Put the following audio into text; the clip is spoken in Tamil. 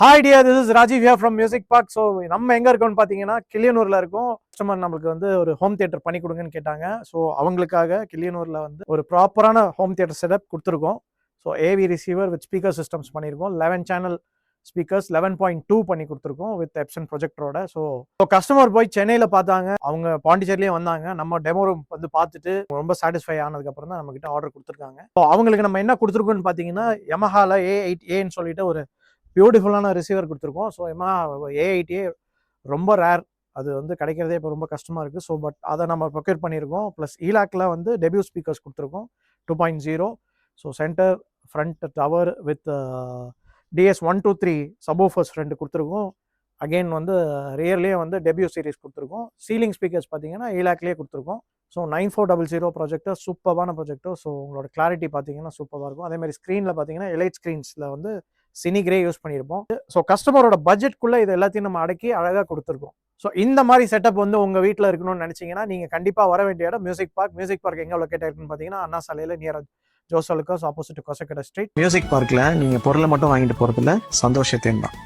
Hi dear, this is Rajiv hear from music park. So நம்ம எங்கே இருக்கோம்னு பார்த்தீங்கன்னா கிளியனூரில் இருக்கோம். கஸ்டமர் நம்மளுக்கு வந்து ஒரு ஹோம் தியேட்டர் பண்ணி கொடுங்கன்னு கேட்டாங்க. ஸோ அவங்களுக்காக கிளியனூரில் வந்து ஒரு ப்ராப்பரான ஹோம் தியேட்டர் செட்டப் கொடுத்துருக்கோம். So AV receiver with speaker systems பண்ணியிருக்கோம். 11 சேனல் ஸ்பீக்கர்ஸ் 11.2 பண்ணி கொடுத்துருக்கோம் வித் எப்சன் ப்ரொஜெக்டரோட. ஸோ கஸ்டமர் போய் சென்னையில் பார்த்தாங்க, அவங்க பாண்டிச்சேரிலேயே வந்தாங்க. நம்ம டெமோ ரூம் வந்து பார்த்துட்டு ரொம்ப சாட்டிஸ்ஃபை ஆனதுக்கப்புறம் தான் நம்மகிட்ட ஆர்டர் கொடுத்துருக்காங்க. ஸோ அவங்களுக்கு நம்ம என்ன கொடுத்துருக்கோன்னு பார்த்தீங்கன்னா யமஹால A8Aன்னு சொல்லிட்டு ஒரு பியூட்டிஃபுல்லான ரிசீவர் கொடுத்துருக்கோம். ஸோ A8A ரொம்ப ரேர், அது வந்து கிடைக்கிறதே இப்போ ரொம்ப கஷ்டமாக இருக்குது. ஸோ பட் அதை நம்ம ப்ரொக்யூர் பண்ணியிருக்கோம். ப்ளஸ் ஈலாக்கில் வந்து டெபியூ ஸ்பீக்கர்ஸ் கொடுத்துருக்கோம் 2.0. So centre front tower with DS123 subwoofers front கொடுத்துருக்கோம். அகெயின் வந்து ரியர்லேயே வந்து டெபியூ சீரிஸ் கொடுத்துருக்கோம். சீலிங் ஸ்பீக்கர்ஸ் பார்த்தீங்கன்னா ஈலாக்லேயே கொடுத்துருக்கோம். ஸோ 9400 ப்ரொஜெக்டர், சூப்பரான ப்ரொஜெக்டர். ஸோ உங்களோட கிளாரிட்டி பார்த்தீங்கன்னா சூப்பராக இருக்கும். அதேமாதிரி ஸ்க்ரீனில் பார்த்தீங்கன்னா எலைட் ஸ்க்ரீன்ஸில் வந்து சினி கிரே யூஸ் பண்ணியிருப்போம். ஸோ கஸ்டமரோட பட்ஜெட்குள்ளே இது எல்லாத்தையும் நம்ம அடக்கி அழகாக கொடுத்துருக்கோம். ஸோ இந்த மாதிரி செட்டப் வந்து உங்கள் வீட்டில் இருக்கணும்னு நினச்சிங்கன்னா நீங்கள் கண்டிப்பாக வர வேண்டிய இடம் மியூசிக் பார்க். மியூசிக் பார்க் எங்கே லொக்கேட் ஆயிருக்குன்னு பார்த்தீங்கன்னா அண்ணா சாலையில் நியர் ஜோசலுக்காஸ் ஆப்போசிட் கொசக்கடை ஸ்ட்ரீட். மியூசிக் பார்க்கில் நீங்கள் பொருளை மட்டும் வாங்கிட்டு போகிறதுல சந்தோஷத்தையும் தான்.